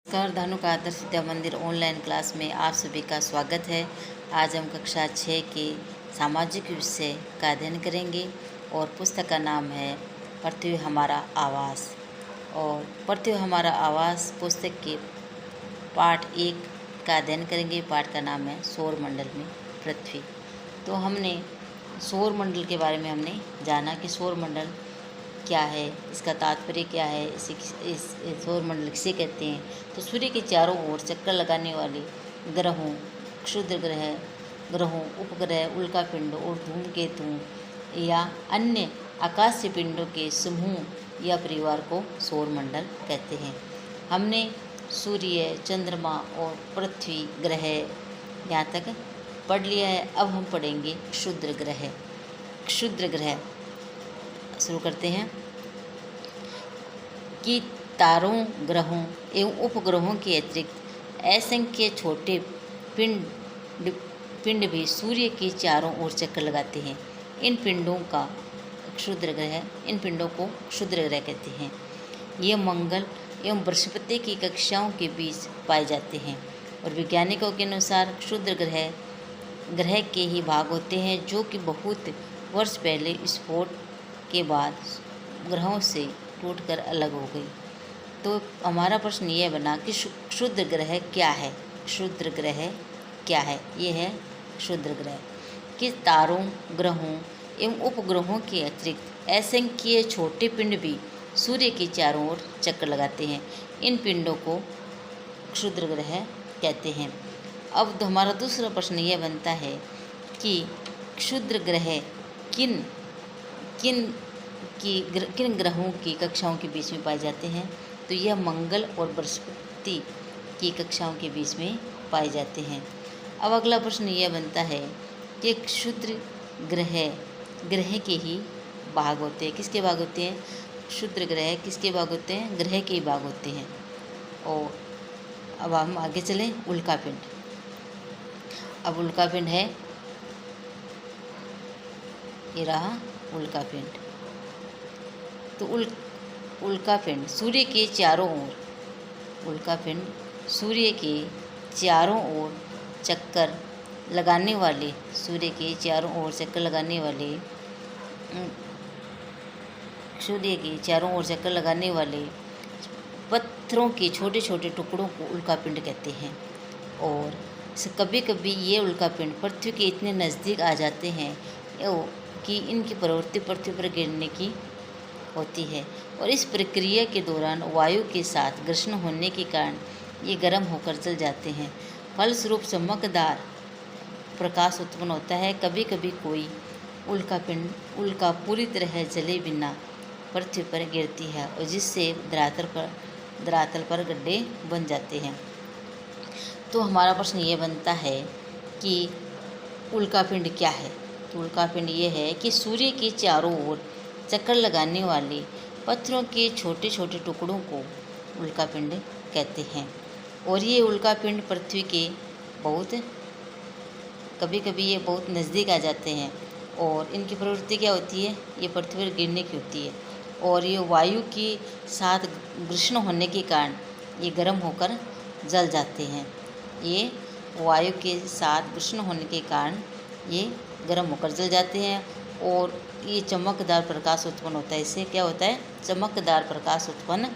नमस्कार। धानुका आदर्श विद्या मंदिर online class में आप सभी का स्वागत है। आज हम कक्षा 6 के सामाजिक विषय का अध्ययन करेंगे और पुस्तक का नाम है पृथ्वी हमारा आवास। और पृथ्वी हमारा आवास पुस्तक के पाठ 1 का अध्ययन करेंगे। पाठ का नाम है सौर मंडल में पृथ्वी। तो हमने सौर मंडल के बारे में हमने जाना कि सौर मंडल क्या है, इसका तात्पर्य क्या है, इस सौर मंडल किसे कहते हैं। तो सूर्य के चारों ओर चक्कर लगाने वाले ग्रहों, क्षुद्र ग्रहों, उपग्रह, उल्कापिंडों और धूमकेतुओं या अन्य आकाशीय पिंडों के समूह या परिवार को सौर मंडल कहते हैं। हमने सूर्य, चंद्रमा और पृथ्वी ग्रह यहाँ तक पढ़ लिया है। अब हम पढ़ेंगे क्षुद्र ग्रह। क्षुद्र ग्रह शुरू करते हैं कि तारों, ग्रहों एवं उपग्रहों के अतिरिक्त असंख्य छोटे पिंड भी सूर्य के चारों ओर चक्कर लगाते हैं। इन पिंडों को क्षुद्र ग्रह कहते हैं। ये मंगल एवं बृहस्पति की कक्षाओं के बीच पाए जाते हैं और वैज्ञानिकों के अनुसार क्षुद्र ग्रह के ही भाग होते हैं जो कि बहुत वर्ष पहले विस्फोट के बाद ग्रहों से टूटकर अलग हो गई। तो हमारा प्रश्न यह बना कि क्षुद्र ग्रह क्या है। क्षुद्र ग्रह क्या है? ये है क्षुद्र ग्रह कि तारों, ग्रहों एवं उपग्रहों के अतिरिक्त असंख्य छोटे पिंड भी सूर्य के चारों ओर चक्कर लगाते हैं। इन पिंडों को क्षुद्र ग्रह कहते हैं। अब तो हमारा दूसरा प्रश्न यह बनता है कि क्षुद्र ग्रह किन ग्रहों की कक्षाओं के बीच में पाए जाते हैं। तो यह मंगल और बृहस्पति की कक्षाओं के बीच में पाए जाते हैं। अब अगला प्रश्न यह बनता है कि क्षुद्र ग्रह के ही भाग होते हैं। किसके भाग होते हैं? क्षुद्र ग्रह किसके भाग होते हैं? ग्रह के ही भाग होते हैं। और अब हम आगे चलें। उल्कापिंड। अब उल्कापिंड है, ये रहा उल्कापिंड। तो उल्कापिंड सूर्य के चारों ओर चक्कर लगाने वाले पत्थरों के छोटे छोटे टुकड़ों को उल्कापिंड कहते हैं। और कभी कभी ये उल्कापिंड पृथ्वी के इतने नज़दीक आ जाते हैं कि इनकी प्रवृत्ति पृथ्वी पर गिरने की होती है। और इस प्रक्रिया के दौरान वायु के साथ घर्षण होने के कारण ये गर्म होकर जल जाते हैं। फलस्वरूप चमकदार प्रकाश उत्पन्न होता है। कभी कभी कोई उल्का पूरी तरह जले बिना पृथ्वी पर गिरती है और जिससे धरातल पर गड्ढे बन जाते हैं। तो हमारा प्रश्न ये बनता है कि उल्कापिंड क्या है। तो उल्कापिंड ये है कि सूर्य के चारों ओर चक्कर लगाने वाले पत्थरों के छोटे छोटे टुकड़ों को उल्कापिंड कहते हैं। और ये उल्कापिंड पृथ्वी के कभी कभी ये बहुत नज़दीक आ जाते हैं। और इनकी प्रवृत्ति क्या होती है? ये पृथ्वी पर गिरने की होती है। और ये वायु के साथ घर्षण होने के कारण ये गर्म होकर जल जाते हैं। ये वायु के साथ घर्षण होने के कारण ये गर्म होकर जल जाते हैं और ये चमकदार प्रकाश उत्पन्न होता है। इससे क्या होता है? चमकदार प्रकाश उत्पन्न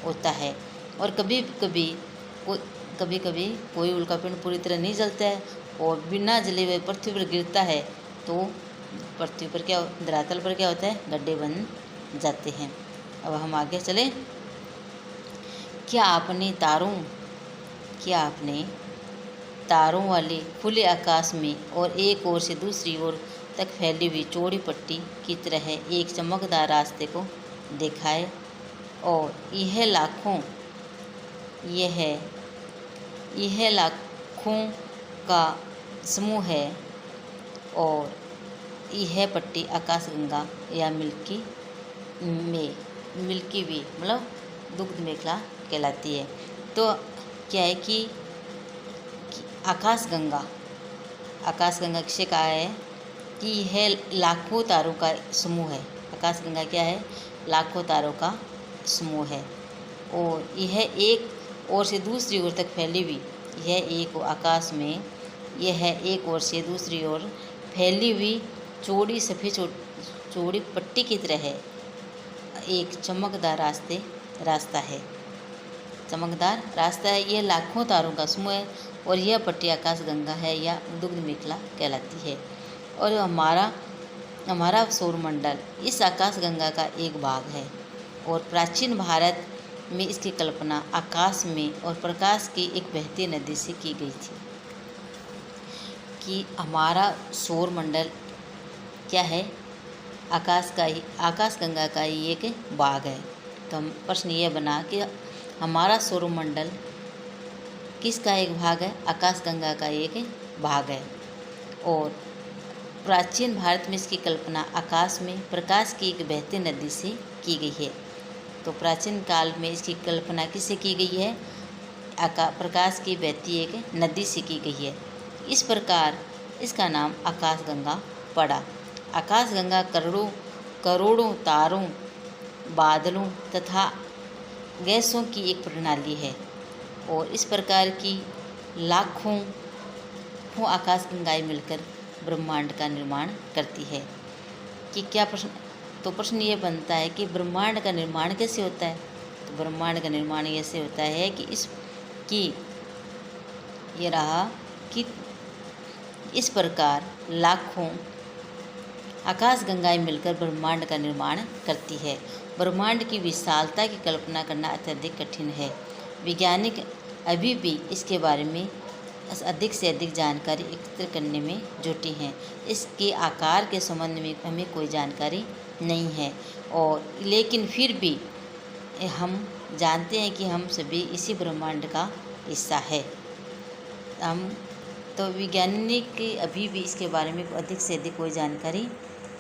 होता है। और कभी कभी कोई उल्कापिंड पूरी तरह नहीं जलता है और बिना जले हुए पृथ्वी पर गिरता है तो पृथ्वी पर धरातल पर क्या होता है? गड्ढे बन जाते हैं। अब हम आगे चले। क्या आपने तारों वाले खुले आकाश में और एक ओर से दूसरी ओर तक फैली हुई चौड़ी पट्टी की तरह एक चमकदार रास्ते को देखा है? और यह लाखों का समूह है और यह पट्टी आकाशगंगा या मिल्की वे मतलब दुग्ध मेखला कहलाती है। तो क्या है कि आकाशगंगा किसे कहा है कि यह लाखों तारों का समूह है। आकाशगंगा क्या है? लाखों तारों का समूह है और यह एक ओर से दूसरी ओर तक फैली हुई यह एक आकाश में यह है एक ओर से दूसरी ओर फैली हुई चौड़ी सफ़ेद चौड़ी पट्टी की तरह है एक चमकदार रास्ता है। चमकदार रास्ता है। यह लाखों तारों का समूह है और यह पट्टी आकाश गंगा है या दुग्ध मेखला कहलाती है। और हमारा सौरमंडल इस आकाश गंगा का एक भाग है। और प्राचीन भारत में इसकी कल्पना आकाश में और प्रकाश की एक बहती नदी से की गई थी कि हमारा सौरमंडल क्या है, आकाश गंगा का ही एक भाग है। तो हम प्रश्न ये बना कि हमारा सौरमंडल किसका एक भाग है, आकाश गंगा का एक भाग है। और प्राचीन भारत में इसकी कल्पना आकाश में प्रकाश की एक बहती नदी से की गई है। तो प्राचीन काल में इसकी कल्पना किससे की गई है, प्रकाश की बहती एक नदी से की गई है। इस प्रकार इसका नाम आकाश गंगा पड़ा। आकाश गंगा करोड़ों तारों, बादलों तथा गैसों की एक प्रणाली है और इस प्रकार की लाखों आकाश गंगाएं मिलकर ब्रह्मांड का निर्माण करती है। कि क्या प्रश्न, तो प्रश्न ये बनता है कि ब्रह्मांड का निर्माण कैसे होता है। तो ब्रह्मांड का निर्माण ऐसे होता है कि ये रहा कि इस प्रकार लाखों आकाश गंगाएं मिलकर ब्रह्मांड का निर्माण करती है। ब्रह्मांड की विशालता की कल्पना करना अत्यधिक कठिन है। वैज्ञानिक अभी भी इसके बारे में अधिक से अधिक जानकारी एकत्र करने में जुटे हैं। इसके आकार के संबंध में हमें कोई जानकारी नहीं है और लेकिन फिर भी हम जानते हैं कि हम सभी इसी ब्रह्मांड का हिस्सा है। हम तो वैज्ञानिक अभी भी इसके बारे में अधिक से अधिक कोई जानकारी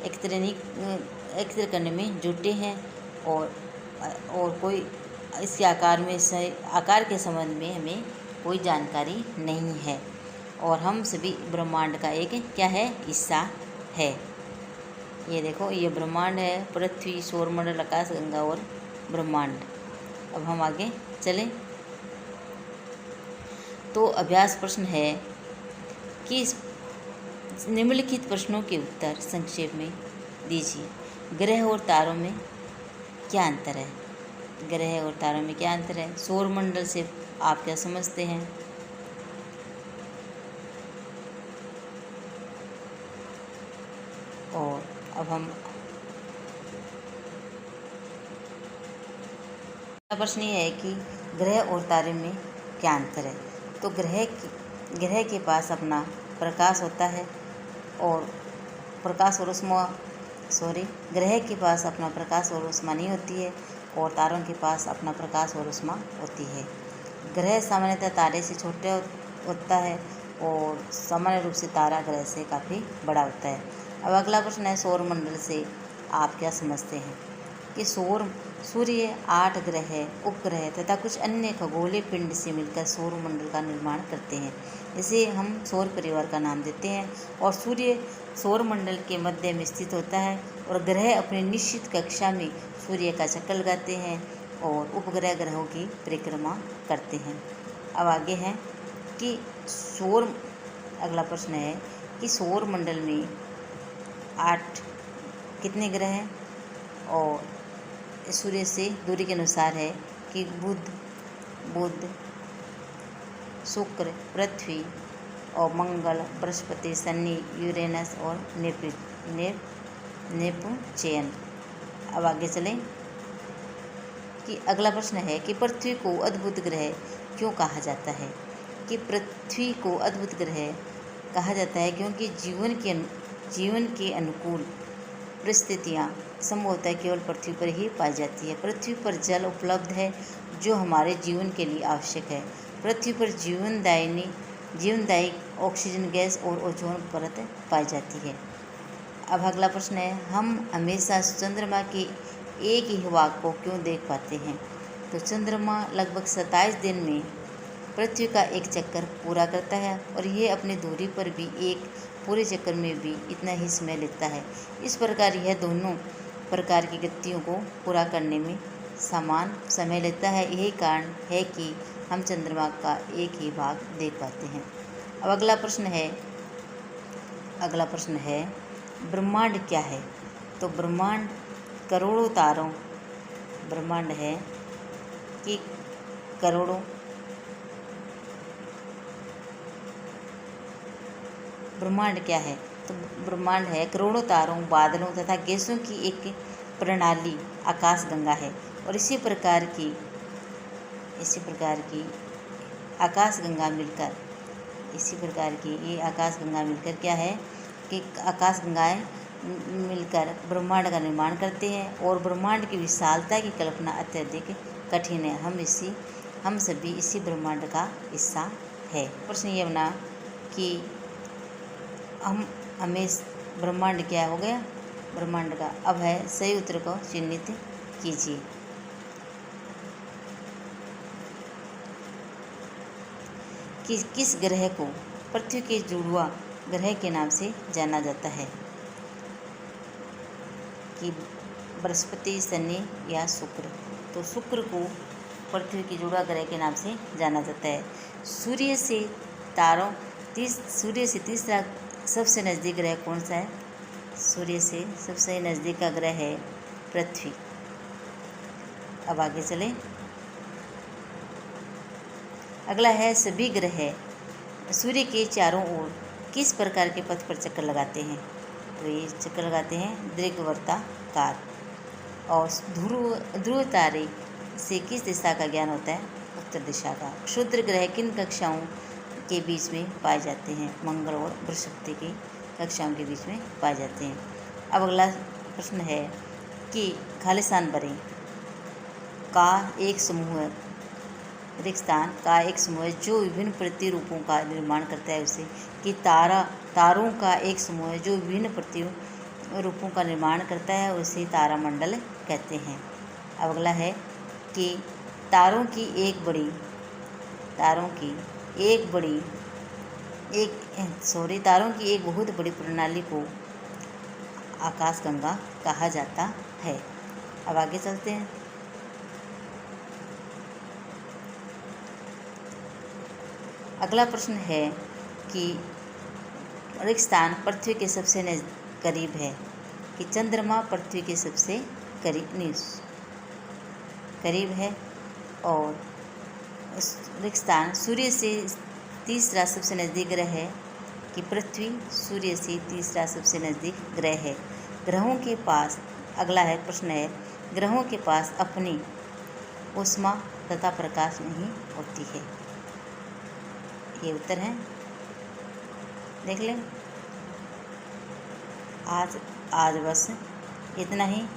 एकत्र करने में जुटे हैं और कोई इसके आकार के संबंध में हमें कोई जानकारी नहीं है और हम सभी ब्रह्मांड का एक क्या है, हिस्सा है। ये देखो, ये ब्रह्मांड है, पृथ्वी, सौरमंडल, आकाश गंगा और ब्रह्मांड। अब हम आगे चलें तो अभ्यास प्रश्न है कि निम्नलिखित प्रश्नों के उत्तर संक्षेप में दीजिए। ग्रह और तारों में क्या अंतर है। ग्रह और तारों में क्या अंतर है। सौरमंडल से आप क्या समझते हैं। और अब हम प्रश्न ये है कि ग्रह और तारे में क्या अंतर है। तो ग्रह के पास अपना प्रकाश होता है और ग्रह के पास अपना प्रकाश और ऊष्मा नहीं होती है और तारों के पास अपना प्रकाश और ऊष्मा होती है। ग्रह सामान्यतः तारे से छोटा होता है और सामान्य रूप से तारा ग्रह से काफ़ी बड़ा होता है। अब अगला प्रश्न है सौरमंडल से आप क्या समझते हैं कि सूर्य 8 ग्रह, उपग्रह तथा कुछ अन्य खगोलीय पिंड से मिलकर सौरमंडल का निर्माण करते हैं। इसे हम सौर परिवार का नाम देते हैं और सूर्य सौरमंडल के मध्य में स्थित होता है और ग्रह अपनी निश्चित कक्षा में सूर्य का चक्कर लगाते हैं और उपग्रह ग्रहों की परिक्रमा करते हैं। अब आगे है कि अगला प्रश्न है कि सौरमंडल में 8 कितने ग्रह हैं और सूर्य से दूरी के अनुसार है कि बुध, शुक्र, पृथ्वी और मंगल, बृहस्पति, शनि, यूरेनस और नेपच्यून। अब आगे चलें कि अगला प्रश्न है कि पृथ्वी को अद्भुत ग्रह क्यों कहा जाता है। कि पृथ्वी को अद्भुत ग्रह कहा जाता है क्योंकि जीवन के अनुकूल परिस्थितियाँ संभवतः केवल पृथ्वी पर ही पाई जाती है। पृथ्वी पर जल उपलब्ध है जो हमारे जीवन के लिए आवश्यक है। पृथ्वी पर जीवनदायी ऑक्सीजन गैस और ओजोन परत पाई जाती है। अब अगला प्रश्न है हम हमेशा चंद्रमा के एक ही भाग को क्यों देख पाते हैं। तो चंद्रमा लगभग 27 दिन में पृथ्वी का एक चक्कर पूरा करता है और यह अपनी दूरी पर भी एक पूरे चक्कर में भी इतना ही समय लेता है। इस प्रकार यह दोनों प्रकार की गतियों को पूरा करने में समान समय लेता है। यही कारण है कि हम चंद्रमा का एक ही भाग देख पाते हैं। अब अगला प्रश्न है ब्रह्मांड क्या है? तो ब्रह्मांड करोड़ों तारों, ब्रह्मांड है कि करोड़ों, ब्रह्मांड क्या है? तो ब्रह्मांड है करोड़ों तारों, बादलों तथा गैसों की एक प्रणाली आकाशगंगा है। और इसी प्रकार की आकाशगंगा मिलकर क्या है कि आकाशगंगाएं मिलकर ब्रह्मांड का निर्माण करते हैं। और ब्रह्मांड की विशालता की कल्पना अत्यधिक कठिन है। हम सभी इसी ब्रह्मांड का हिस्सा है। प्रश्न ये बना कि हमें ब्रह्मांड क्या हो गया? ब्रह्मांड का। अब है सही उत्तर को चिन्हित कीजिए। किस ग्रह को पृथ्वी के जुड़वा ग्रह के नाम से जाना जाता है? कि बृहस्पति, शनि या शुक्र? तो शुक्र को पृथ्वी के जुड़वा ग्रह के नाम से जाना जाता है। सूर्य से तीसरा सबसे नज़दीक ग्रह कौन सा है? सूर्य से सबसे नज़दीक का ग्रह है पृथ्वी। अब आगे चलें। अगला है सभी ग्रह सूर्य के चारों ओर किस प्रकार के पथ पर चक्कर लगाते हैं? तो ये चक्कर लगाते हैं दीर्घवृत्ताकार। और ध्रुव तारे से किस दिशा का ज्ञान होता है? उत्तर दिशा का। क्षुद्र ग्रह किन कक्षाओं के बीच में पाए जाते हैं? मंगल और बृहस्पति की कक्षाओं के बीच में पाए जाते हैं। अब अगला प्रश्न है कि खालिस्तान भरें का एक समूह है, रेगिस्तान का एक समूह है जो विभिन्न प्रतिरूपों का निर्माण करता है उसे। कि तारों का एक समूह है जो विभिन्न प्रतिरूपों का निर्माण करता है उसे तारामंडल कहते हैं। अब अगला है कि तारों की एक बहुत बड़ी प्रणाली को आकाशगंगा कहा जाता है। अब आगे चलते हैं। अगला प्रश्न है कि रेगिस्तान पृथ्वी के सबसे करीब है। कि चंद्रमा पृथ्वी के सबसे करीब है। और रेगिस्तान सूर्य से तीसरा सबसे नज़दीक ग्रह है। कि पृथ्वी सूर्य से तीसरा सबसे नज़दीक ग्रह है। ग्रहों के पास, अगला है प्रश्न है, ग्रहों के पास अपनी ऊष्मा तथा प्रकाश नहीं होती है। ये उत्तर है, देख लें। आज बस इतना ही।